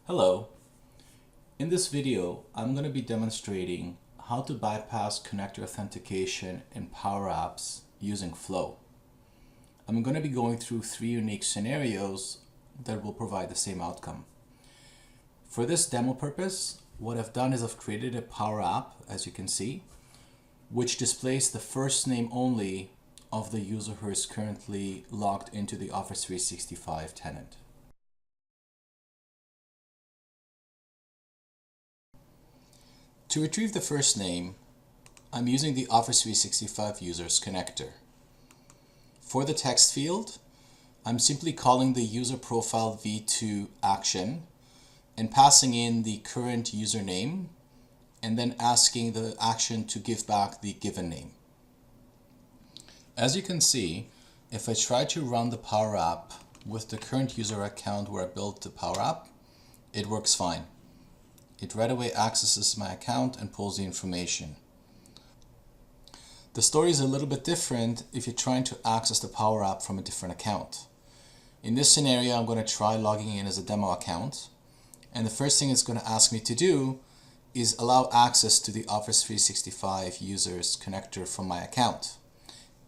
Hello. In this video, I'm going to be demonstrating how to bypass connector authentication in PowerApps using Flow. I'm going to be going through 3 unique scenarios that will provide the same outcome. For this demo purpose, what I've done is I've created a PowerApp, as you can see, which displays the first name only of the user who is currently logged into the Office 365 tenant. To retrieve the first name, I'm using the Office 365 Users connector. For the text field, I'm simply calling the user profile v2 action and passing in the current username and then asking the action to give back the given name. As you can see, if I try to run the PowerApp with the current user account where I built the PowerApp, it works fine. It right away accesses my account and pulls the information. The story is a little bit different if you're trying to access the PowerApp from a different account. In this scenario, I'm going to try logging in as a demo account, and the first thing it's going to ask me to do is allow access to the Office 365 Users connector from my account.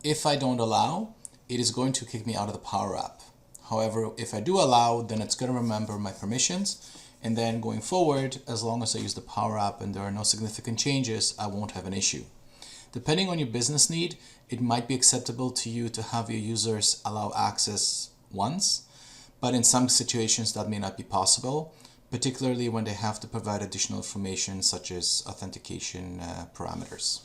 If I don't allow, it is going to kick me out of the PowerApp. However, if I do allow, then it's going to remember my permissions. And then going forward, as long as I use the PowerApp and there are no significant changes, I won't have an issue. Depending on your business need, it might be acceptable to you to have your users allow access once, but in some situations that may not be possible, particularly when they have to provide additional information such as authentication parameters.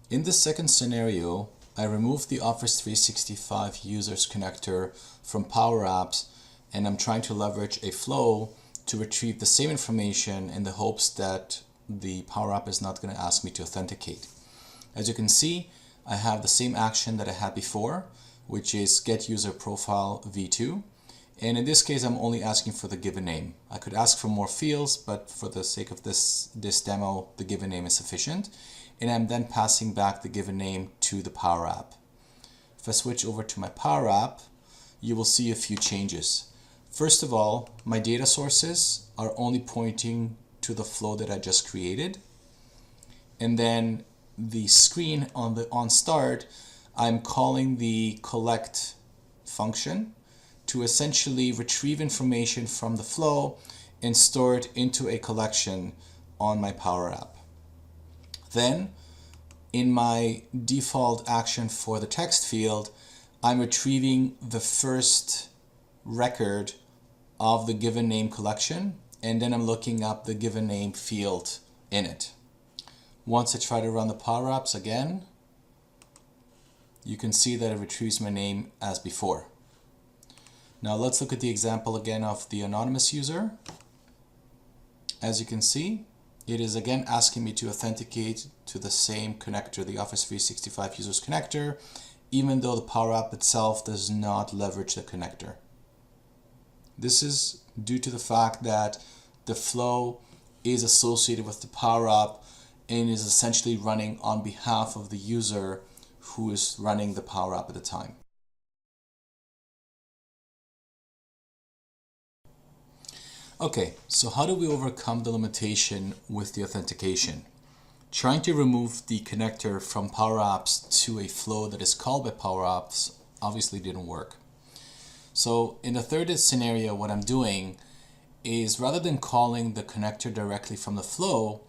In the second scenario, I removed the Office 365 Users connector from PowerApps, and I'm trying to leverage a flow to retrieve the same information in the hopes that the PowerApp is not going to ask me to authenticate. As you can see, I have the same action that I had before, which is get user profile v2. And in this case, I'm only asking for the given name. I could ask for more fields, but for the sake of this demo, the given name is sufficient. And I'm then passing back the given name to the PowerApp. If I switch over to my PowerApp, you will see a few changes. First of all, my data sources are only pointing to the flow that I just created. And then the screen on start, I'm calling the collect function to essentially retrieve information from the flow and store it into a collection on my PowerApp. Then, in my default action for the text field, I'm retrieving the first record of the given name collection, and then I'm looking up the given name field in it. Once I try to run the PowerApps again, you can see that it retrieves my name as before. Now let's look at the example again of the anonymous user. As you can see, it is again asking me to authenticate to the same connector, the Office 365 Users connector, even though the PowerApp itself does not leverage the connector. This is due to the fact that the flow is associated with the PowerApp and is essentially running on behalf of the user who is running the PowerApp at the time. Okay, so how do we overcome the limitation with the authentication? Trying to remove the connector from PowerApps to a flow that is called by PowerApps obviously didn't work. So in the third scenario, what I'm doing is rather than calling the connector directly from the flow,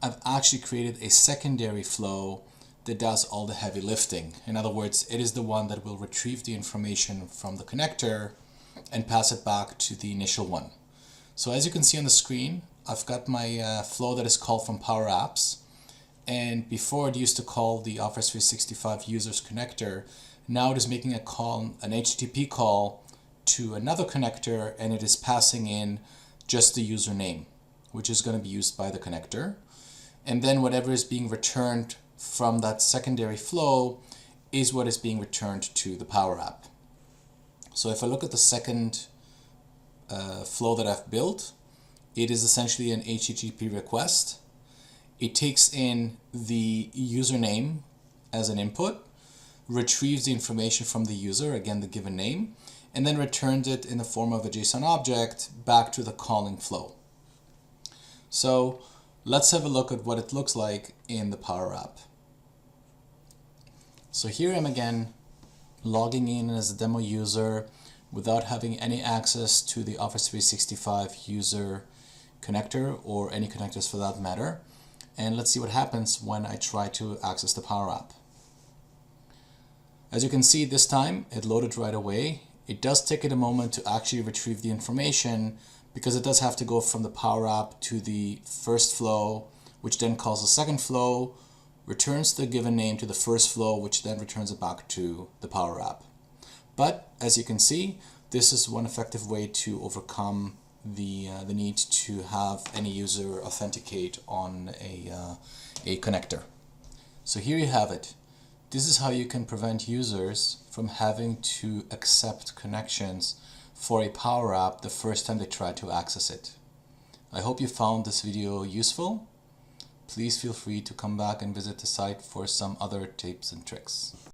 I've actually created a secondary flow that does all the heavy lifting. In other words, it is the one that will retrieve the information from the connector and pass it back to the initial one. So as you can see on the screen, I've got my flow that is called from PowerApps, and before it used to call the Office 365 Users connector, now it is making a call, an HTTP call to another connector, and it is passing in just the username, which is going to be used by the connector. And then whatever is being returned from that secondary flow is what is being returned to the PowerApp. So if I look at the second flow that I've built, it is essentially an HTTP request. It takes in the username as an input, retrieves the information from the user, again the given name, and then returns it in the form of a JSON object back to the calling flow. So let's have a look at what it looks like in the Power App. So here I am again, logging in as a demo user without having any access to the Office 365 user connector or any connectors for that matter. And let's see what happens when I try to access the Power App. As you can see, this time it loaded right away. It does take it a moment to actually retrieve the information because it does have to go from the Power App to the first flow, which then calls the second flow, returns the given name to the first flow, which then returns it back to the Power App. But as you can see, this is one effective way to overcome the need to have any user authenticate on a connector. So here you have it. This is how you can prevent users from having to accept connections for a Power App the first time they try to access it. I hope you found this video useful. Please feel free to come back and visit the site for some other tips and tricks.